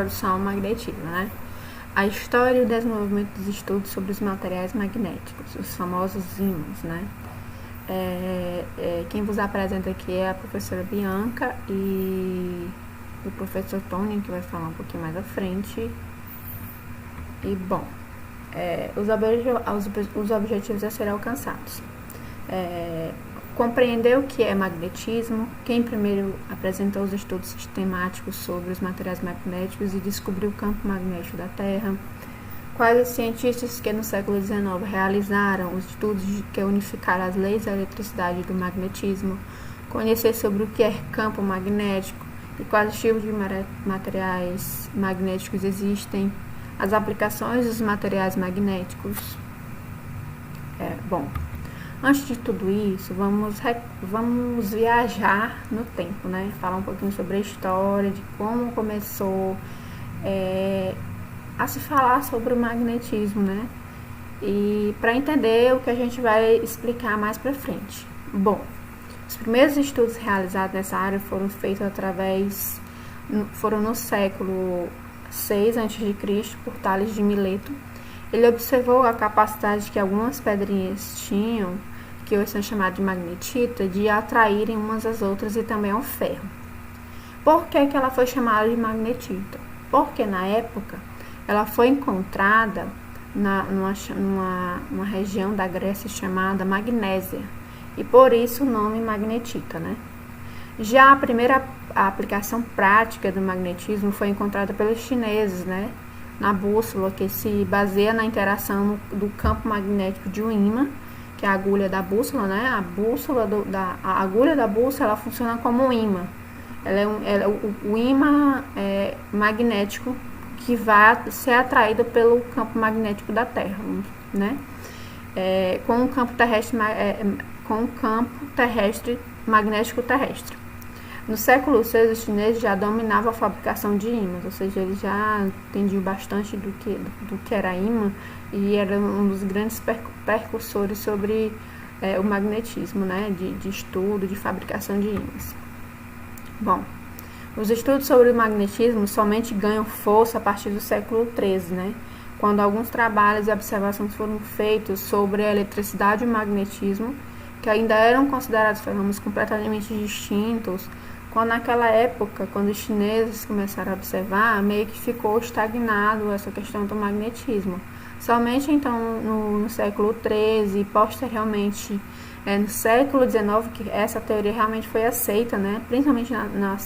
Introdução ao magnetismo, né? A história e o desenvolvimento dos estudos sobre os materiais magnéticos, os famosos ímãs, né? Quem vos apresenta aqui é a professora Bianca e o professor Tony, que vai falar um pouquinho mais à frente. E, bom, os objetivos a serem alcançados. Compreender o que é magnetismo, quem primeiro apresentou os estudos sistemáticos sobre os materiais magnéticos e descobriu o campo magnético da Terra, quais os cientistas que no século XIX realizaram os estudos que unificaram as leis da eletricidade e do magnetismo, conhecer sobre o que é campo magnético e quais os tipos de materiais magnéticos existem, as aplicações dos materiais magnéticos. Antes de tudo isso, vamos viajar no tempo, né? Falar um pouquinho sobre a história, de como começou a se falar sobre o magnetismo, né? E para entender o que a gente vai explicar mais para frente. Bom, os primeiros estudos realizados nessa área foram feitos foram no século VI a.C. por Tales de Mileto. Ele observou a capacidade que algumas pedrinhas tinham, que hoje são chamadas de magnetita, de atraírem umas às outras e também ao ferro. Por que ela foi chamada de magnetita? Porque na época ela foi encontrada numa região da Grécia chamada Magnésia, e por isso o nome magnetita, né? Já a primeira aplicação prática do magnetismo foi encontrada pelos chineses, né? Na bússola, que se baseia na interação do campo magnético de um ímã, que é a agulha da bússola, né? A agulha da bússola, ela funciona como um ímã. O ímã magnético que vai ser atraído pelo campo magnético da Terra, né? Com o campo terrestre magnético terrestre. No século VI, os chineses já dominavam a fabricação de ímãs, ou seja, eles já entendiam bastante do que era ímã e era um dos grandes percursores sobre o magnetismo, né, de estudo, de fabricação de ímãs. Bom, os estudos sobre o magnetismo somente ganham força a partir do século XIII, né, quando alguns trabalhos e observações foram feitos sobre a eletricidade e o magnetismo, que ainda eram considerados fenômenos completamente distintos, quando naquela época, quando os chineses começaram a observar, meio que ficou estagnado essa questão do magnetismo. Somente então no século XIII e posteriormente no século XIX que essa teoria realmente foi aceita, né? Principalmente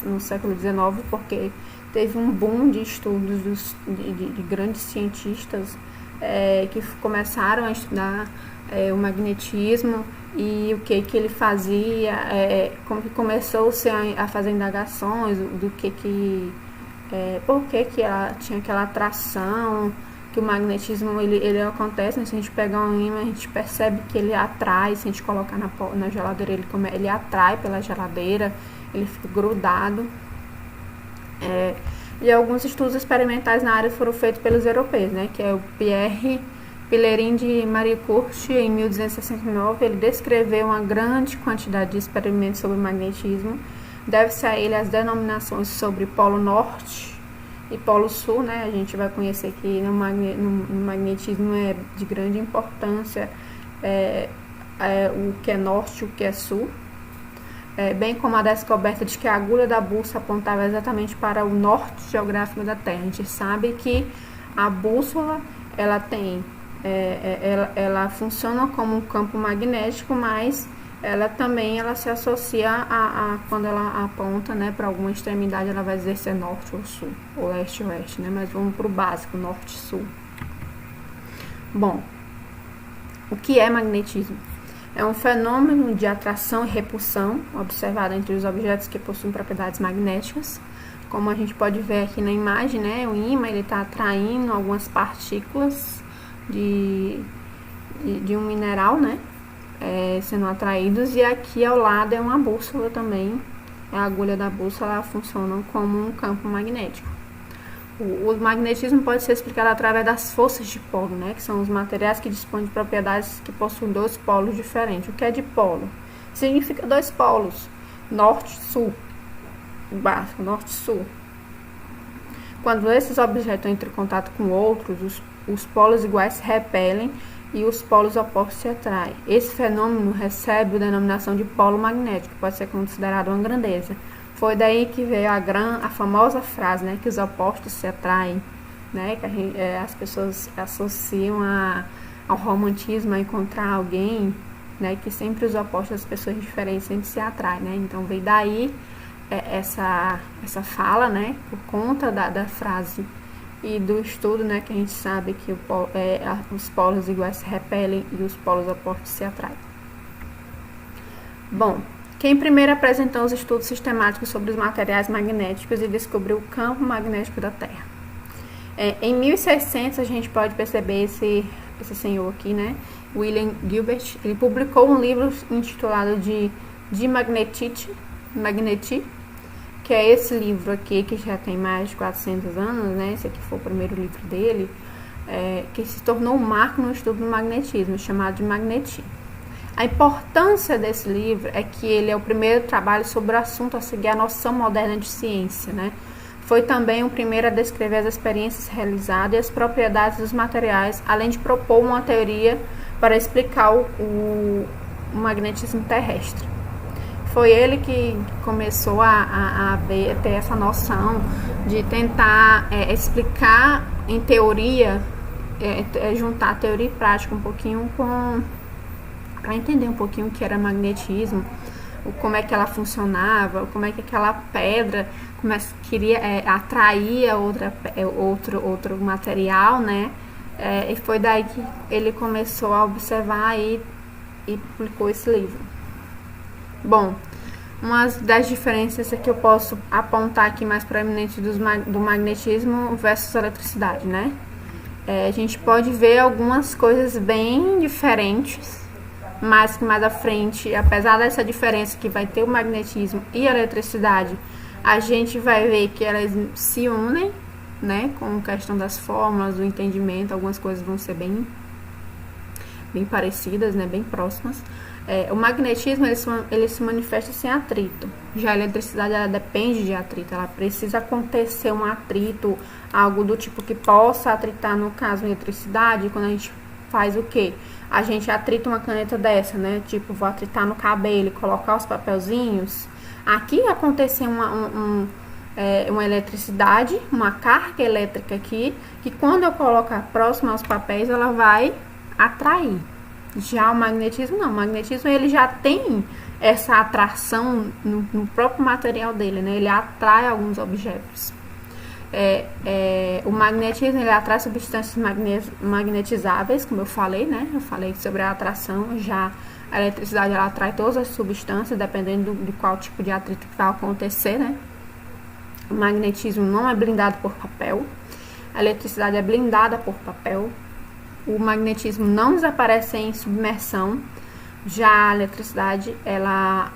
no século XIX, porque teve um boom de estudos de grandes cientistas que começaram a estudar o magnetismo e o que ele fazia, como que começou-se a fazer indagações por que ela tinha aquela atração, que o magnetismo ele acontece, né? Se a gente pegar um ímã, a gente percebe que ele atrai, se a gente colocar na geladeira, ele atrai pela geladeira, ele fica grudado. E alguns estudos experimentais na área foram feitos pelos europeus, né? Que é o Pierre Pellerin de Maricourt, em 1269, ele descreveu uma grande quantidade de experimentos sobre magnetismo. Deve-se a ele as denominações sobre Polo Norte e Polo Sul, né? A gente vai conhecer que no magnetismo é de grande importância o que é norte e o que é sul. Bem como a descoberta de que a agulha da bússola apontava exatamente para o norte geográfico da Terra. A gente sabe que a bússola ela tem ela funciona como um campo magnético, mas ela se associa quando ela aponta, né, para alguma extremidade, ela vai dizer se é norte ou sul, ou leste ou oeste, né, mas vamos para o básico, norte e sul. Bom, o que é magnetismo? É um fenômeno de atração e repulsão observado entre os objetos que possuem propriedades magnéticas. Como a gente pode ver aqui na imagem, né, o ímã está atraindo algumas partículas de um mineral, né, sendo atraídos, e aqui ao lado é uma bússola também. A agulha da bússola ela funciona como um campo magnético. O magnetismo pode ser explicado através das forças de polo, né, que são os materiais que dispõem de propriedades que possuem dois polos diferentes. O que é de polo? Significa dois polos, norte e sul, básico, norte e sul. Quando esses objetos entram em contato com outros, os polos iguais se repelem e os polos opostos se atraem. Esse fenômeno recebe a denominação de polo magnético, pode ser considerado uma grandeza. Foi daí que veio a famosa frase, né, que os opostos se atraem, né, que as pessoas associam ao romantismo, a encontrar alguém, né, que sempre os opostos das pessoas diferentes sempre se atraem, né. Então veio daí essa fala, né, por conta da frase e do estudo, né, que a gente sabe que os polos iguais se repelem e os polos opostos se atraem. Bom, quem primeiro apresentou os estudos sistemáticos sobre os materiais magnéticos e descobriu o campo magnético da Terra? Em 1600 a gente pode perceber esse senhor aqui, né, William Gilbert. Ele publicou um livro intitulado de Magnetic, que é esse livro aqui, que já tem mais de 400 anos, né? Esse aqui foi o primeiro livro dele, que se tornou um marco no estudo do magnetismo, chamado de Magnetic. A importância desse livro é que ele é o primeiro trabalho sobre o assunto a seguir a noção moderna de ciência, né? Foi também o primeiro a descrever as experiências realizadas e as propriedades dos materiais, além de propor uma teoria para explicar o magnetismo terrestre. Foi ele que começou a ter essa noção de tentar explicar em teoria, juntar teoria e prática um pouquinho para entender um pouquinho o que era magnetismo, como é que ela funcionava, como é que aquela pedra atraía outro material, né? E foi daí que ele começou a observar e publicou esse livro. Bom, uma das diferenças que eu posso apontar aqui mais proeminente do magnetismo versus eletricidade, né? A gente pode ver algumas coisas bem diferentes, mas que mais à frente, apesar dessa diferença que vai ter o magnetismo e a eletricidade, a gente vai ver que elas se unem, né? Com a questão das fórmulas, do entendimento, algumas coisas vão ser bem parecidas, né? Bem próximas. O magnetismo ele se manifesta sem atrito. Já a eletricidade ela depende de atrito. Ela precisa acontecer um atrito, algo do tipo que possa atritar. No caso, a eletricidade, quando a gente faz o quê? A gente atrita uma caneta dessa, né? Tipo, vou atritar no cabelo e colocar os papelzinhos. Aqui aconteceu uma eletricidade, uma carga elétrica aqui, que quando eu colocar próximo aos papéis, ela vai atrair. Já o magnetismo não, o magnetismo ele já tem essa atração no próprio material dele, né? Ele atrai alguns objetos. O magnetismo ele atrai substâncias magnetizáveis, como eu falei, né? Eu falei sobre a atração. Já a eletricidade ela atrai todas as substâncias, dependendo de qual tipo de atrito que vai acontecer, né? O magnetismo não é blindado por papel, a eletricidade é blindada por papel. O magnetismo não desaparece em submersão, já a eletricidade, a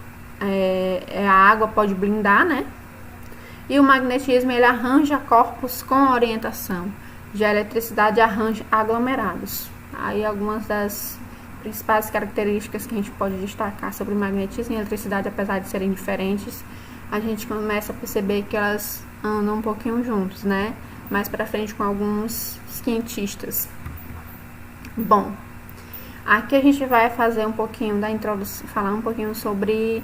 água pode blindar, né? E o magnetismo, ele arranja corpos com orientação, já a eletricidade arranja aglomerados. Aí algumas das principais características que a gente pode destacar sobre o magnetismo e a eletricidade, apesar de serem diferentes, a gente começa a perceber que elas andam um pouquinho juntos, né? Mais pra frente com alguns cientistas. Bom, aqui a gente vai fazer um pouquinho da introdução, falar um pouquinho sobre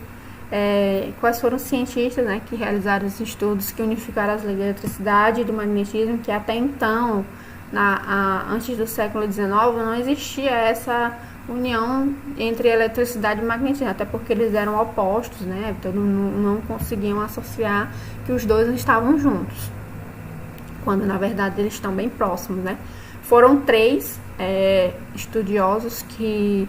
quais foram os cientistas, né, que realizaram os estudos que unificaram as leis da eletricidade e do magnetismo, que até então, antes do século XIX, não existia essa união entre eletricidade e magnetismo, até porque eles eram opostos, né, então não conseguiam associar que os dois estavam juntos, quando na verdade eles estão bem próximos, né. Foram três estudiosos que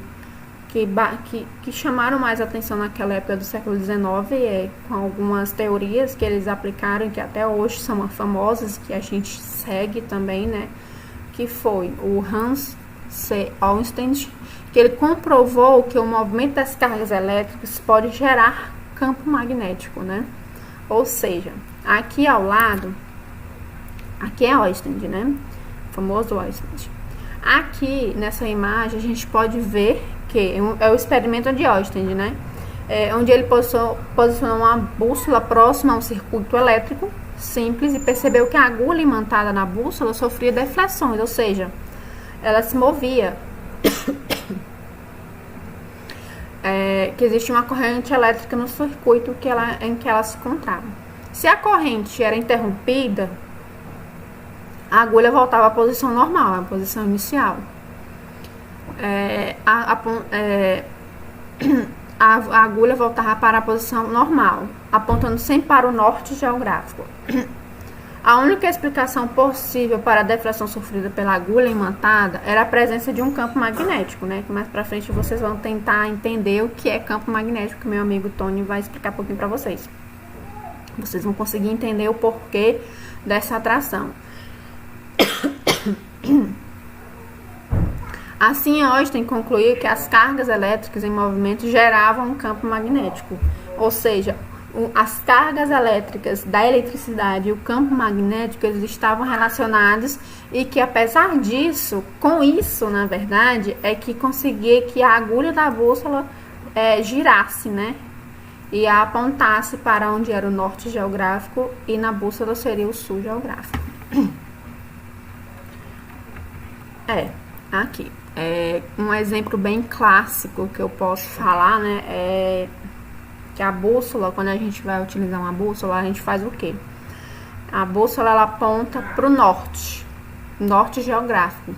chamaram mais atenção naquela época do século XIX, com algumas teorias que eles aplicaram, que até hoje são famosas, que a gente segue também, né? Que foi o Hans C. Olmsted, que ele comprovou que o movimento das cargas elétricas pode gerar campo magnético, né? Ou seja, aqui ao lado, aqui é Olmsted, né? O famoso Olmsted. Aqui, nessa imagem, a gente pode ver que é o experimento de Olmsted, né? Onde ele posicionou uma bússola próxima a um circuito elétrico, simples e percebeu que a agulha imantada na bússola sofria deflexões, ou seja, ela se movia. Que existia uma corrente elétrica no circuito em que ela se encontrava. Se a corrente era interrompida, a agulha voltava à posição normal, à posição inicial. A agulha voltava para a posição normal, apontando sempre para o norte geográfico. A única explicação possível para a deflexão sofrida pela agulha imantada era a presença de um campo magnético, né? Que mais pra frente vocês vão tentar entender o que é campo magnético, que meu amigo Tony vai explicar um pouquinho para vocês. Vocês vão conseguir entender o porquê dessa atração. Assim, Einstein concluiu que as cargas elétricas em movimento geravam um campo magnético, ou seja, as cargas elétricas da eletricidade e o campo magnético eles estavam relacionados e que apesar disso, com isso na verdade, é que conseguia que a agulha da bússola girasse, né? E a apontasse para onde era o norte geográfico e na bússola seria o sul geográfico. Aqui. Um exemplo bem clássico que eu posso falar, né? É que a bússola, quando a gente vai utilizar uma bússola, a gente faz o quê? A bússola ela aponta para o norte geográfico.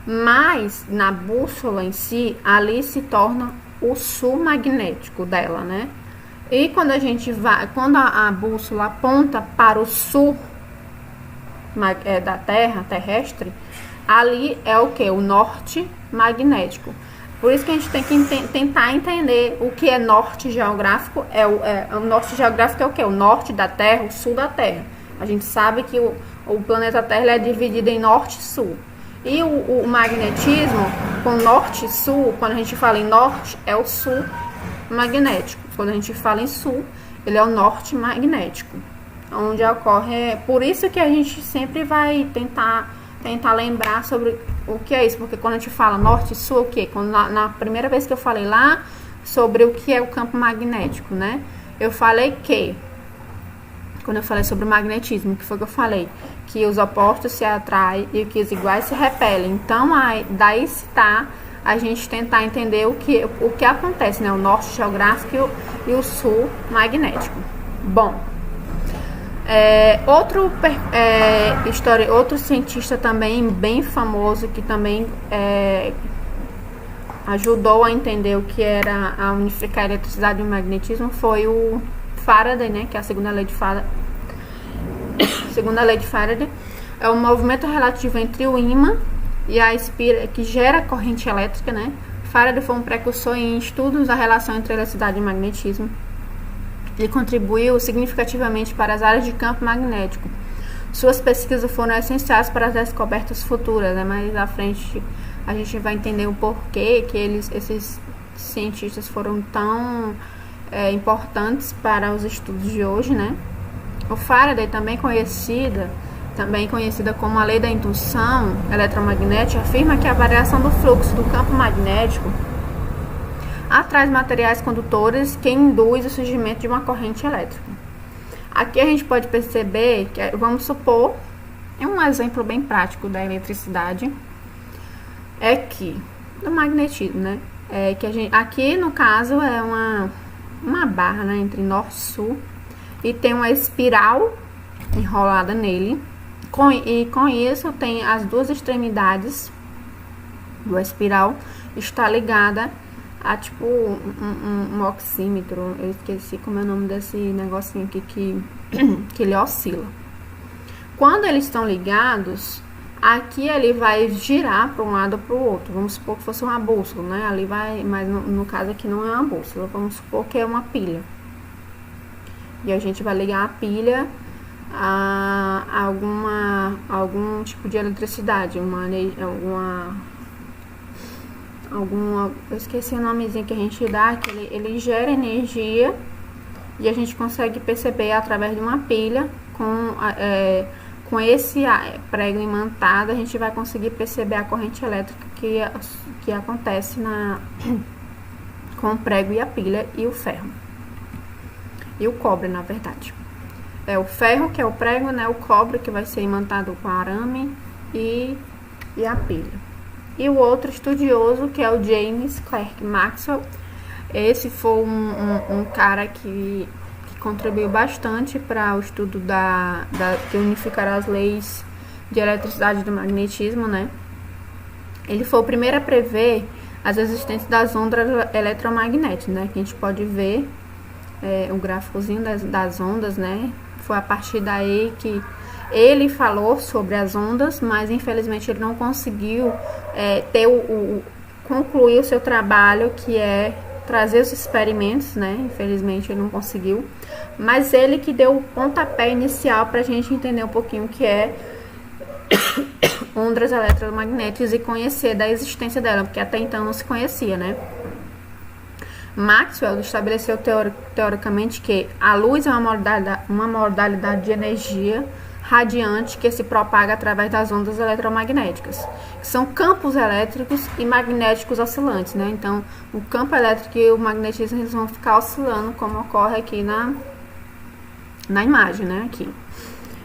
Mas na bússola em si, ali se torna o sul magnético dela, né? E quando quando a bússola aponta para o sul da Terra terrestre, ali é o que? O norte magnético. Por isso que a gente tem que tentar entender o que é norte geográfico. O norte geográfico é o que? O norte da Terra, o sul da Terra. A gente sabe que o planeta Terra ele é dividido em norte e sul. E o magnetismo, com norte e sul, quando a gente fala em norte, é o sul magnético. Quando a gente fala em sul, ele é o norte magnético. Onde ocorre... Por isso que a gente sempre vai tentar lembrar sobre o que é isso, porque quando a gente fala norte e sul, o que? Na primeira vez que eu falei lá sobre o que é o campo magnético, né? Eu falei que, quando eu falei sobre o magnetismo, que foi que eu falei? Que os opostos se atraem e que os iguais se repelem. Então, daí está a gente tentar entender o que acontece, né? O norte geográfico e o sul magnético. Bom, outro cientista também bem famoso que também ajudou a entender o que era a unificar a eletricidade e o magnetismo foi o Faraday, né, que é a segunda lei de Faraday. Segunda lei de Faraday é o movimento relativo entre o ímã e a espira que gera corrente elétrica, né? Faraday foi um precursor em estudos da relação entre eletricidade e magnetismo. Ele contribuiu significativamente para as áreas de campo magnético. Suas pesquisas foram essenciais para as descobertas futuras, né? Mais à frente a gente vai entender o porquê que esses cientistas foram tão importantes para os estudos de hoje, né? O Faraday, também conhecida como a lei da indução eletromagnética, afirma que a variação do fluxo do campo magnético atrai materiais condutores que induz o surgimento de uma corrente elétrica. Aqui a gente pode perceber que, vamos supor, um exemplo bem prático da eletricidade é que do magnetismo, né? Aqui no caso é uma barra, né, entre norte e sul e tem uma espiral enrolada nele. E com isso tem as duas extremidades do espiral está ligada a tipo um oxímetro. Eu esqueci como é o nome desse negocinho aqui que ele oscila. Quando eles estão ligados, aqui ele vai girar para um lado ou para o outro. Vamos supor que fosse uma bússola, né? Ali vai, mas no caso aqui não é uma bússola. Vamos supor que é uma pilha. E a gente vai ligar a pilha a algum tipo de eletricidade, eu esqueci o nomezinho que a gente dá, que ele gera energia e a gente consegue perceber através de uma pilha com esse prego imantado, a gente vai conseguir perceber a corrente elétrica que acontece com o prego e a pilha e o ferro e o cobre, na verdade. É o ferro, que é o prego, né? O cobre, que vai ser imantado com arame, e a pilha. E o outro estudioso, que é o James Clerk Maxwell. Esse foi um cara que contribuiu bastante para o estudo de unificar as leis de eletricidade e do magnetismo, né? Ele foi o primeiro a prever as existências das ondas eletromagnéticas, né? Que a gente pode ver o gráficozinho das ondas, né? Foi a partir daí que ele falou sobre as ondas, mas infelizmente ele não conseguiu concluir o seu trabalho, que é trazer os experimentos, né? Infelizmente ele não conseguiu, mas ele que deu o pontapé inicial para a gente entender um pouquinho o que é ondas eletromagnéticas e conhecer da existência dela, porque até então não se conhecia, né? Maxwell estabeleceu teoricamente que a luz é uma modalidade de energia radiante que se propaga através das ondas eletromagnéticas. São campos elétricos e magnéticos oscilantes, né? Então, o campo elétrico e o magnetismo eles vão ficar oscilando, como ocorre aqui na imagem, né? Aqui.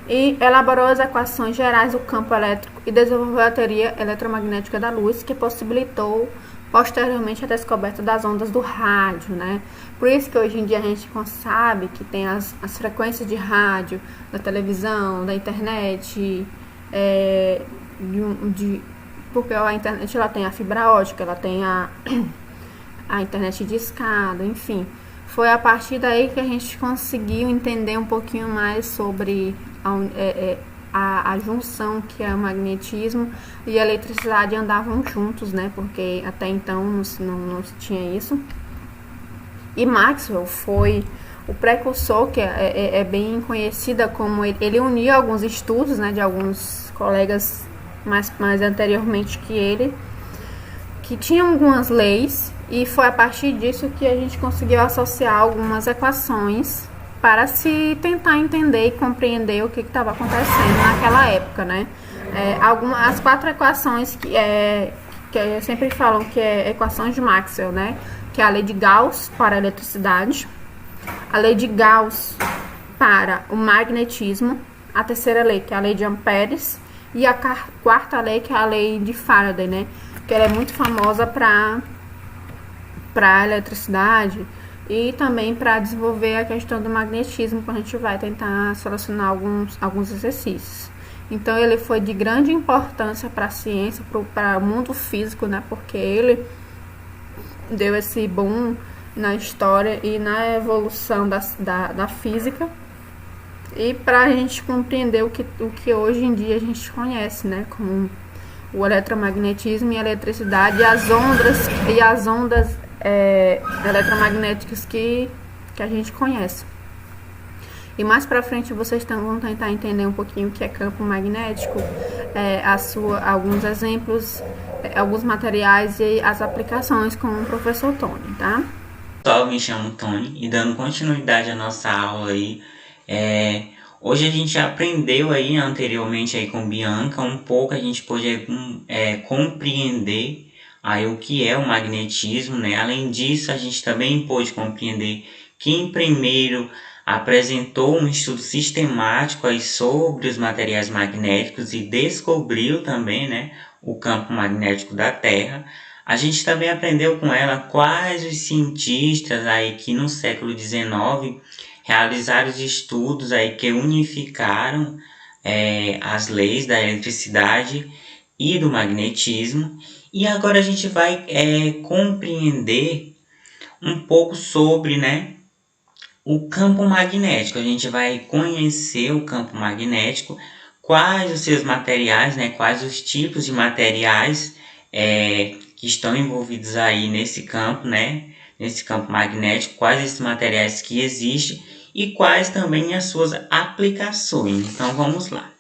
E elaborou as equações gerais do campo elétrico e desenvolveu a teoria eletromagnética da luz, que possibilitou posteriormente a descoberta das ondas do rádio, né? Por isso que hoje em dia a gente sabe que tem as frequências de rádio, da televisão, da internet, porque a internet ela tem a fibra ótica, ela tem a internet de escada, enfim. Foi a partir daí que a gente conseguiu entender um pouquinho mais sobre a junção que é o magnetismo e a eletricidade andavam juntos, né? Porque até então não tinha isso. E Maxwell foi o precursor, que é bem conhecida como ele uniu alguns estudos, né, de alguns colegas mais anteriormente que ele, que tinham algumas leis, e foi a partir disso que a gente conseguiu associar algumas equações para se tentar entender e compreender o que estava acontecendo naquela época, né? As 4 equações que sempre falam que é equações de Maxwell, né? Que é a lei de Gauss para a eletricidade, a lei de Gauss para o magnetismo, a terceira lei, que é a lei de Amperes, e a quarta lei, que é a lei de Faraday, né? Que ela é muito famosa para a eletricidade e também para desenvolver a questão do magnetismo, quando a gente vai tentar solucionar alguns exercícios. Então ele foi de grande importância para a ciência, para o mundo físico, né? Porque ele deu esse boom na história e na evolução da física, e para a gente compreender o que hoje em dia a gente conhece, né? Como o eletromagnetismo e a eletricidade e as ondas eletromagnéticas que a gente conhece. E mais para frente vocês vão tentar entender um pouquinho o que é campo magnético, alguns exemplos, alguns materiais e as aplicações com o professor Tony, tá? Pessoal, me chamo Tony e dando continuidade à nossa aula aí, hoje a gente aprendeu aí anteriormente aí com Bianca um pouco, a gente pôde compreender aí o que é o magnetismo, né? Além disso, a gente também pôde compreender quem primeiro apresentou um estudo sistemático aí sobre os materiais magnéticos e descobriu também, né, o campo magnético da Terra. A gente também aprendeu com ela quais os cientistas aí que no século XIX realizaram os estudos aí que unificaram as leis da eletricidade e do magnetismo. E agora a gente vai compreender um pouco sobre, né, o campo magnético. A gente vai conhecer o campo magnético, quais os seus materiais, né, quais os tipos de materiais que estão envolvidos aí nesse campo, né, nesse campo magnético, quais esses materiais que existem e quais também as suas aplicações. Então vamos lá.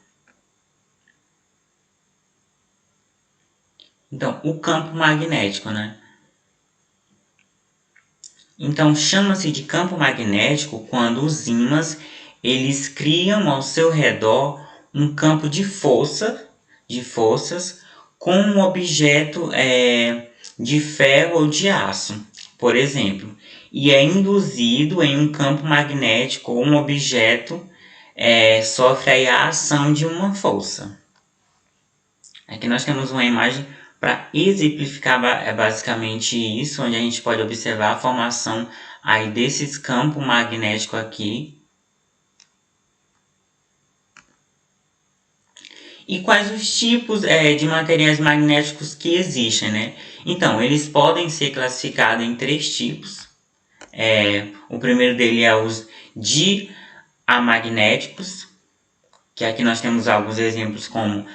Então, o campo magnético, né? Então, chama-se de campo magnético quando os ímãs eles criam ao seu redor um campo de forças com um objeto de ferro ou de aço, por exemplo, e é induzido em um campo magnético ou um objeto sofre aí a ação de uma força. Aqui nós temos uma imagem para exemplificar basicamente isso, onde a gente pode observar a formação aí desses campos magnéticos aqui. E quais os tipos de materiais magnéticos que existem, né? Então, eles podem ser classificados em 3 tipos. O primeiro dele é os diamagnéticos, que aqui nós temos alguns exemplos como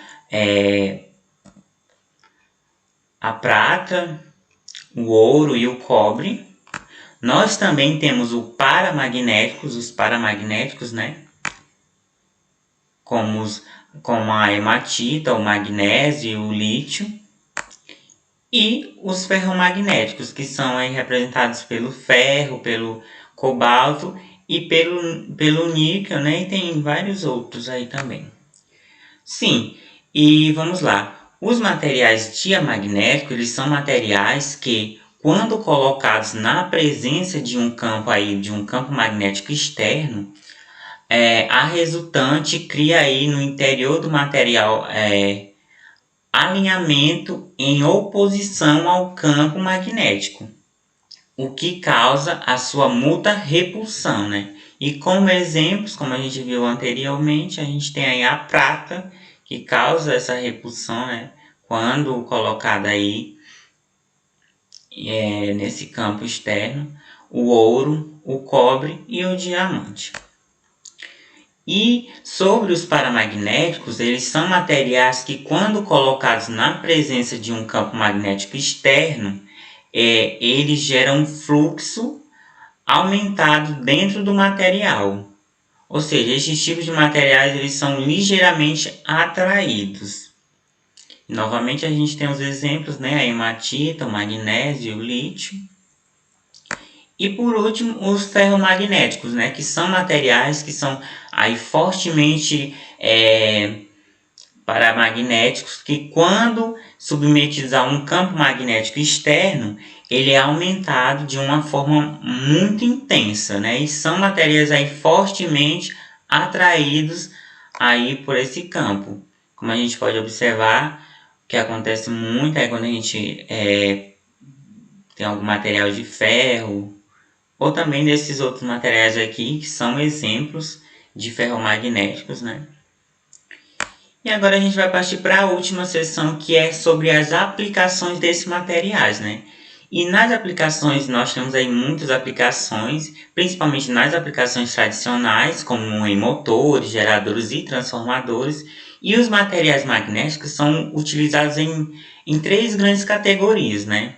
a prata, o ouro e o cobre. Nós também temos os paramagnéticos, né? Como a hematita, o magnésio, o lítio. E os ferromagnéticos, que são aí representados pelo ferro, pelo cobalto e pelo níquel, né? E tem vários outros aí também. Sim, e vamos lá. Os materiais diamagnéticos, eles são materiais que, quando colocados na presença de um campo magnético externo, a resultante cria aí no interior do material alinhamento em oposição ao campo magnético, o que causa a sua mútua repulsão, né? E como exemplos, como a gente viu anteriormente, a gente tem aí a prata, que causa essa repulsão, né? Quando colocada aí nesse campo externo, o ouro, o cobre e o diamante. E sobre os paramagnéticos, eles são materiais que, quando colocados na presença de um campo magnético externo, eles geram um fluxo aumentado dentro do material. Ou seja, esses tipos de materiais eles são ligeiramente atraídos. E, novamente a gente tem os exemplos, né? A hematita, o magnésio, o lítio. E por último, os ferromagnéticos, né? Que são materiais que são aí fortemente paramagnéticos, que quando submetidos a um campo magnético externo, ele é aumentado de uma forma muito intensa, né? E são materiais aí fortemente atraídos aí por esse campo. Como a gente pode observar, o que acontece muito é quando a gente tem algum material de ferro, ou também desses outros materiais aqui, que são exemplos de ferromagnéticos, né? E agora a gente vai partir para a última seção, que é sobre as aplicações desses materiais, né? E nas aplicações, nós temos aí muitas aplicações, principalmente nas aplicações tradicionais, como em motores, geradores e transformadores. E os materiais magnéticos são utilizados em 3 grandes categorias, né?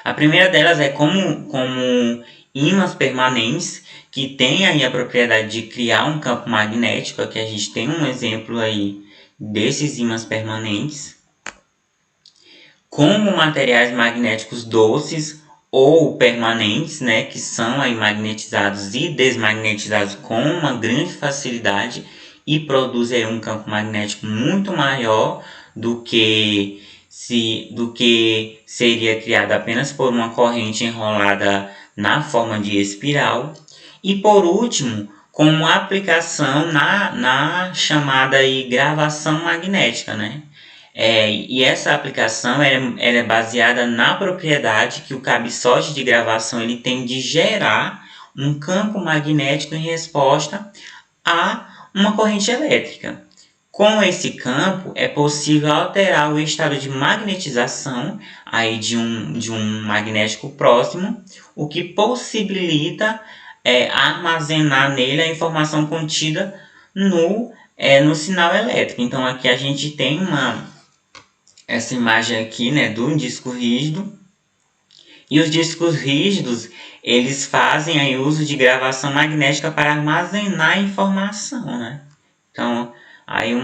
A primeira delas é como ímãs permanentes, que tem aí a propriedade de criar um campo magnético. Aqui a gente tem um exemplo aí desses ímãs permanentes. Como materiais magnéticos doces ou permanentes, né, que são aí magnetizados e desmagnetizados com uma grande facilidade e produzem um campo magnético muito maior do que seria criado apenas por uma corrente enrolada na forma de espiral. E por último, como aplicação na chamada aí gravação magnética, né? E essa aplicação ela é baseada na propriedade que o cabeçote de gravação ele tem de gerar um campo magnético em resposta a uma corrente elétrica. Com esse campo, é possível alterar o estado de magnetização aí de um magnético próximo, o que possibilita armazenar nele a informação contida no sinal elétrico. Então, aqui a gente tem essa imagem aqui, né, do disco rígido. E os discos rígidos, eles fazem aí uso de gravação magnética para armazenar a informação, né? Então, aí